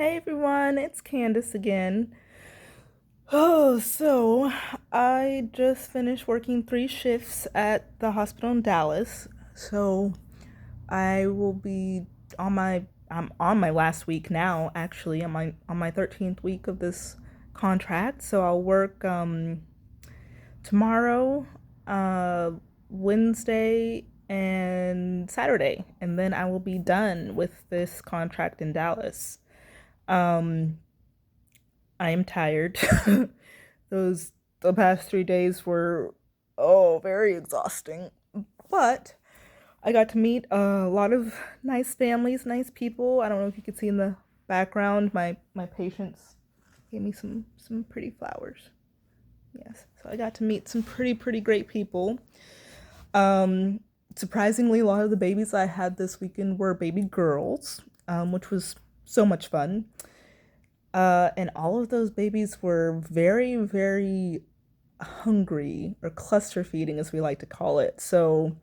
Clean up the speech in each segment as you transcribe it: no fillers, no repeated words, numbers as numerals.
Hey everyone, it's Candace again. So I just finished working 3 shifts at the hospital in Dallas. So I will be I'm on my last week now, actually. On my 13th week of this contract. So I'll work tomorrow, uh Wednesday and Saturday, and then I will be done with this contract in Dallas. Um I am tired. Those the past 3 days were very exhausting. But I got to meet a lot of nice families, nice people. I don't know if you could see in the background, my patients gave me some pretty flowers. Yes. So I got to meet some pretty great people. Um Surprisingly, a lot of the babies I had this weekend were baby girls, which was so much fun. And all of those babies were very hungry, or cluster feeding, as we like to call it. So,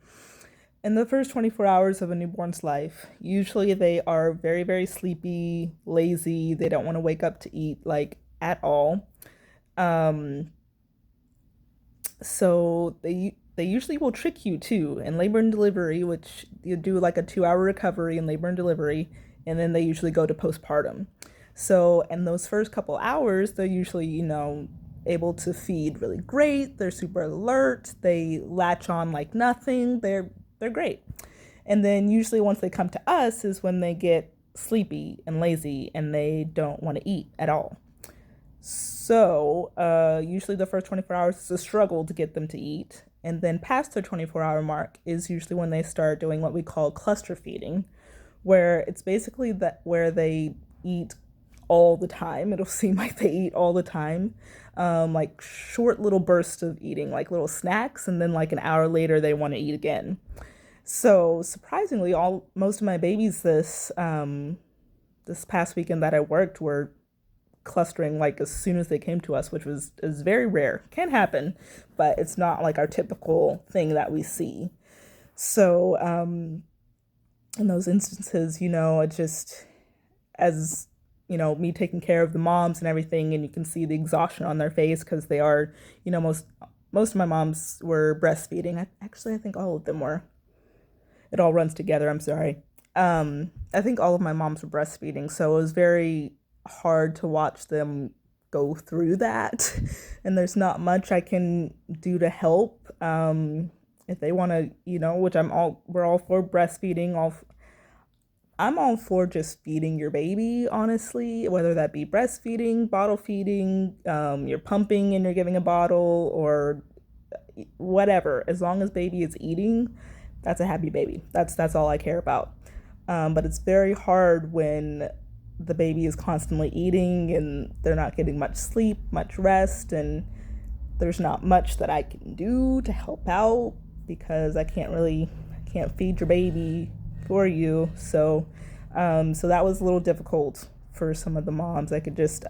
in the first 24 hours of a newborn's life, usually they are very sleepy, lazy. They don't want to wake up to eat, like, at all. Um, so they usually will trick you too in labor and delivery, which you do like a 2 hour recovery in labor and delivery, and then they usually go to postpartum. So in those first couple hours, they're usually, able to feed really great. They're super alert. They latch on like nothing. They're great. And then usually once they come to us is when they get sleepy and lazy and they don't want to eat at all. So, usually the first 24 hours is a struggle to get them to eat. And then past the 24-hour mark is usually when they start doing what we call cluster feeding, where it's basically that where they eat all the time. It'll seem like they eat all the time, like short little bursts of eating, like little snacks, and then like an hour later they want to eat again. So surprisingly, all most of my babies this past weekend that I worked were clustering like as soon as they came to us, which was is very rare. Can happen, but it's not like our typical thing that we see. So in those instances, it just as me taking care of the moms and everything, and you can see the exhaustion on their face because they are, most of my moms were breastfeeding. I think all of them were. It all runs together. I'm sorry. I think all of my moms were breastfeeding, so it was very hard to watch them go through that. And there's not much I can do to help. If they want to, which we're all for breastfeeding. I'm all for just feeding your baby, honestly, whether that be breastfeeding, bottle feeding, you're pumping and you're giving a bottle, or whatever. As long as baby is eating, that's a happy baby. That's all I care about. But it's very hard when the baby is constantly eating and they're not getting much sleep, much rest, and there's not much that I can do to help out because I can't feed your baby for you. So that was a little difficult for some of the moms. I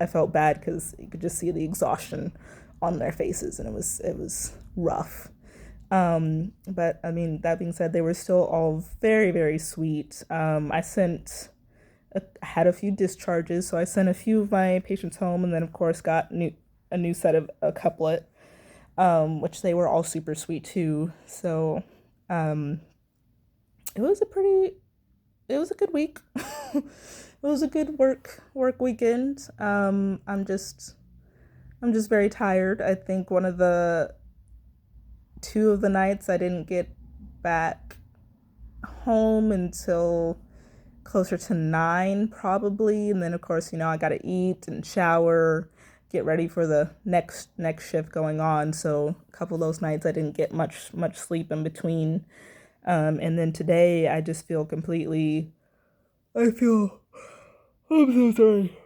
felt bad because you could just see the exhaustion on their faces, and it was rough. But I mean, that being said, they were still all very sweet. I had a few discharges, so I sent a few of my patients home, and then of course got a new set of a couplet, which they were all super sweet too. So um, it was a pretty, it was a good week. It was a good work weekend. I'm just very tired. I think one of the two of the nights I didn't get back home until closer to 9 probably, and then of course I got to eat and shower, get ready for the next shift going on. So a couple of those nights I didn't get much sleep in between. And then today I just feel completely, I feel I'm so sorry.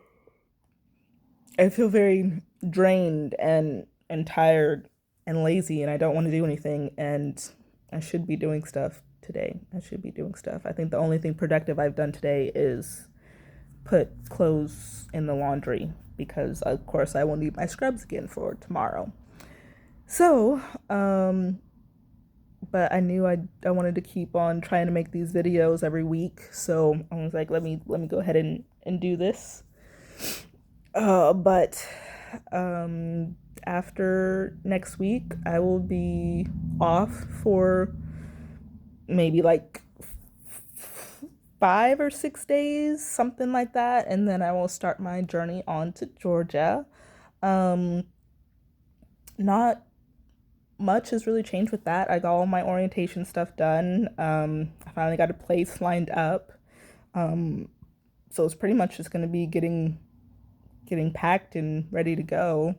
I feel very drained and tired and lazy, and I don't want to do anything, and I should be doing stuff today. I should be doing stuff. I think the only thing productive I've done today is put clothes in the laundry because of course I will need my scrubs again for tomorrow. So, but I knew I wanted to keep on trying to make these videos every week. So I was like, let me go ahead and do this. But um, after next week, I will be off for maybe like 5 or 6 days, something like that, and then I will start my journey on to Georgia. Um, Not much has really changed with that. I got all my orientation stuff done. I finally got a place lined up. Um, so it's pretty much just gonna be getting packed and ready to go.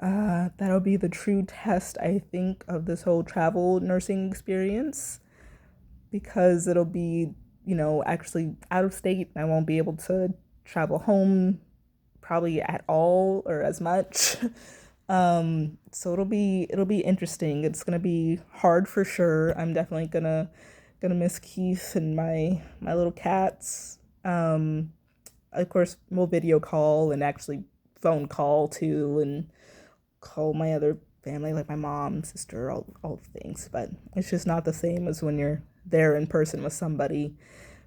That'll be the true test, I think, of this whole travel nursing experience because it'll be, actually out of state. I won't be able to travel home probably at all or as much. So it'll be interesting. It's gonna be hard for sure. I'm definitely gonna miss Keith and my little cats. Of course, we'll video call and actually phone call too, and call my other family, like my mom, sister, all the things. But it's just not the same as when you're there in person with somebody.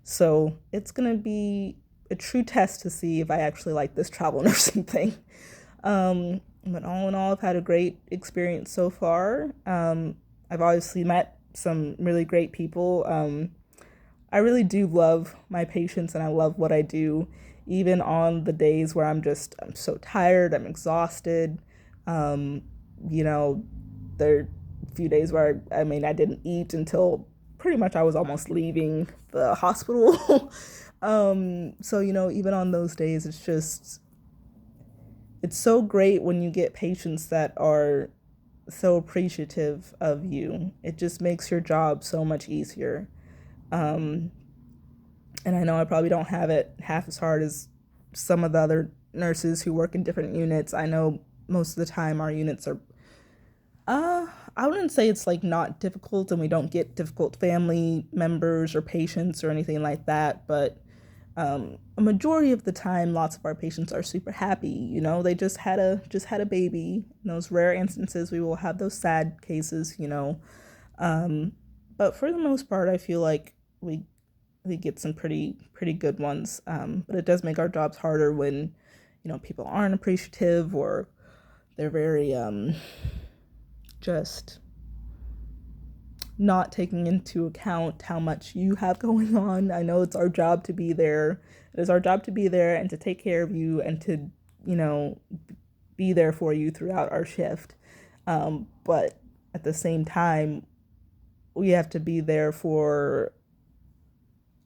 So it's gonna be a true test to see if I actually like this travel nursing thing. But all in all, I've had a great experience so far. I've obviously met some really great people. I really do love my patients and I love what I do, even on the days where I'm so tired, I'm exhausted. Um, you know, there are a few days where I didn't eat until pretty much I was almost leaving the hospital. So, even on those days, it's so great when you get patients that are so appreciative of you. It just makes your job so much easier. Um, and I know I probably don't have it half as hard as some of the other nurses who work in different units. I know most of the time our units are, uh, I wouldn't say it's like not difficult and we don't get difficult family members or patients or anything like that, but a majority of the time, lots of our patients are super happy. They just had a baby. In those rare instances, we will have those sad cases. Um, but for the most part, I feel like we get some pretty good ones. But it does make our jobs harder when people aren't appreciative or they're very just not taking into account how much you have going on. I know it's our job to be there. It is our job to be there and to take care of you and to, you know, be there for you throughout our shift. But at the same time, we have to be there for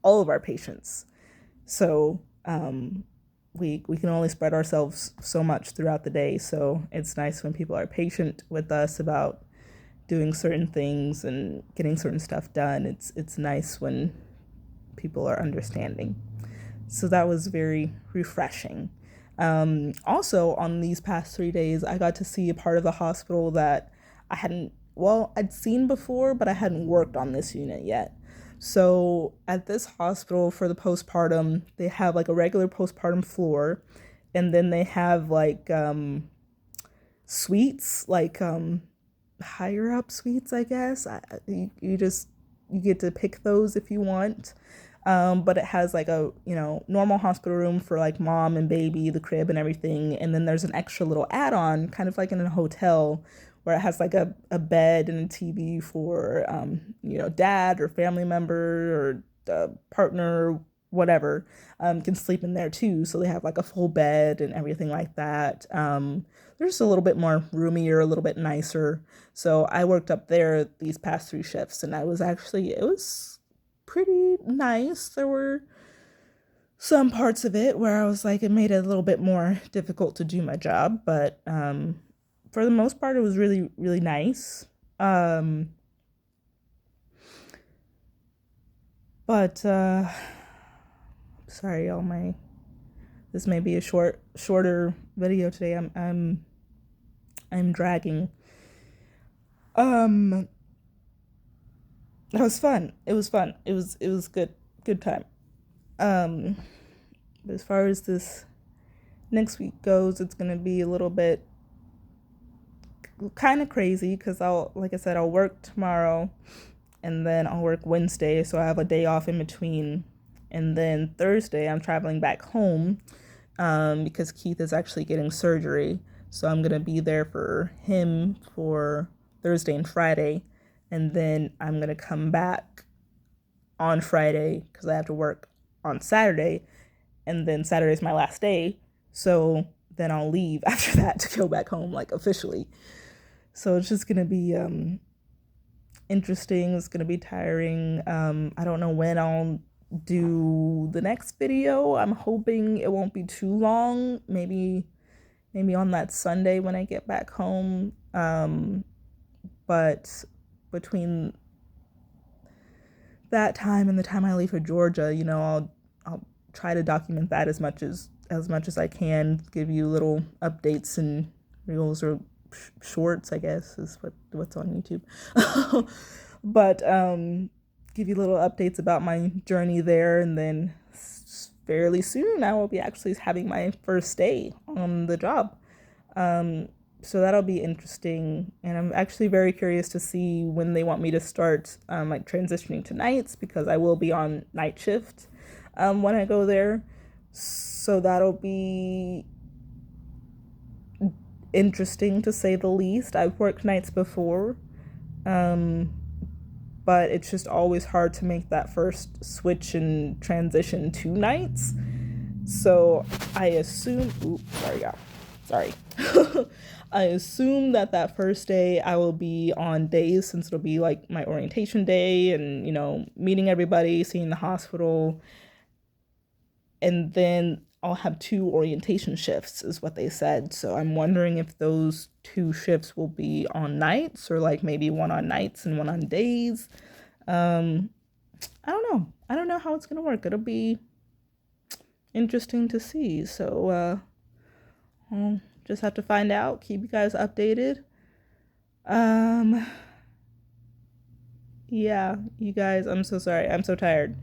all of our patients. So we can only spread ourselves so much throughout the day. So it's nice when people are patient with us about doing certain things and getting certain stuff done. It's nice when people are understanding. So that was very refreshing. Also, on these past 3 days, I got to see a part of the hospital that I'd seen before, but I hadn't worked on this unit yet. So at this hospital for the postpartum, they have like a regular postpartum floor, and then they have like suites, like higher up suites, I guess. You get to pick those if you want. But it has like a normal hospital room for like mom and baby, the crib and everything, and then there's an extra little add-on, kind of like in a hotel, where it has like a bed and a TV for dad or family member or partner, whatever, can sleep in there too. So they have like a full bed and everything like that. They're just a little bit more roomier, a little bit nicer. So I worked up there these past 3 shifts, and it was pretty nice. There were some parts of it where I was like, it made it a little bit more difficult to do my job, but for the most part, it was really, really nice. Um, but sorry, all my this may be a shorter video today. I'm dragging. Um, that was fun. It was fun. It was good time. Um, but as far as this next week goes, it's gonna be a little bit kind of crazy because like I said, I'll work tomorrow and then I'll work Wednesday, so I have a day off in between. And then Thursday, I'm traveling back home because Keith is actually getting surgery. So I'm going to be there for him for Thursday and Friday. And then I'm going to come back on Friday because I have to work on Saturday. And then Saturday's my last day. So then I'll leave after that to go back home, like officially. So it's just going to be interesting. It's going to be tiring. I don't know when I'll do the next video. I'm hoping it won't be too long. Maybe on that Sunday when I get back home. But between that time and the time I leave for Georgia, I'll try to document that as much as I can, give you little updates and reels or shorts, I guess is what's on YouTube. But give you little updates about my journey there, and then fairly soon I will be actually having my first day on the job. So that'll be interesting, and I'm actually very curious to see when they want me to start like transitioning to nights, because I will be on night shift when I go there. So that'll be interesting to say the least. I've worked nights before, but it's just always hard to make that first switch and transition to nights. So I assume, sorry. I assume that first day I will be on days, since it'll be like my orientation day and, meeting everybody, seeing the hospital. And then I'll have 2 orientation shifts is what they said. So I'm wondering if those 2 shifts will be on nights, or like maybe one on nights and one on days. I don't know how it's going to work. It'll be interesting to see. So, I'll just have to find out, keep you guys updated. Yeah, you guys, I'm so sorry. I'm so tired.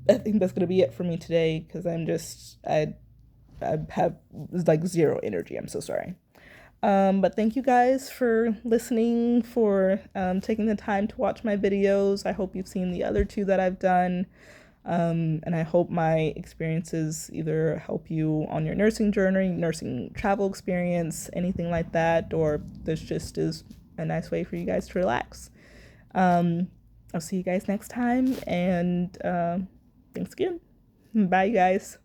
I think that's gonna be it for me today, because I have like zero energy. I'm so sorry. But thank you guys for listening, for taking the time to watch my videos. I hope you've seen the other 2 that I've done. And I hope my experiences either help you on your nursing journey, nursing travel experience, anything like that, or this just is a nice way for you guys to relax. I'll see you guys next time, and thanks again. Bye, guys.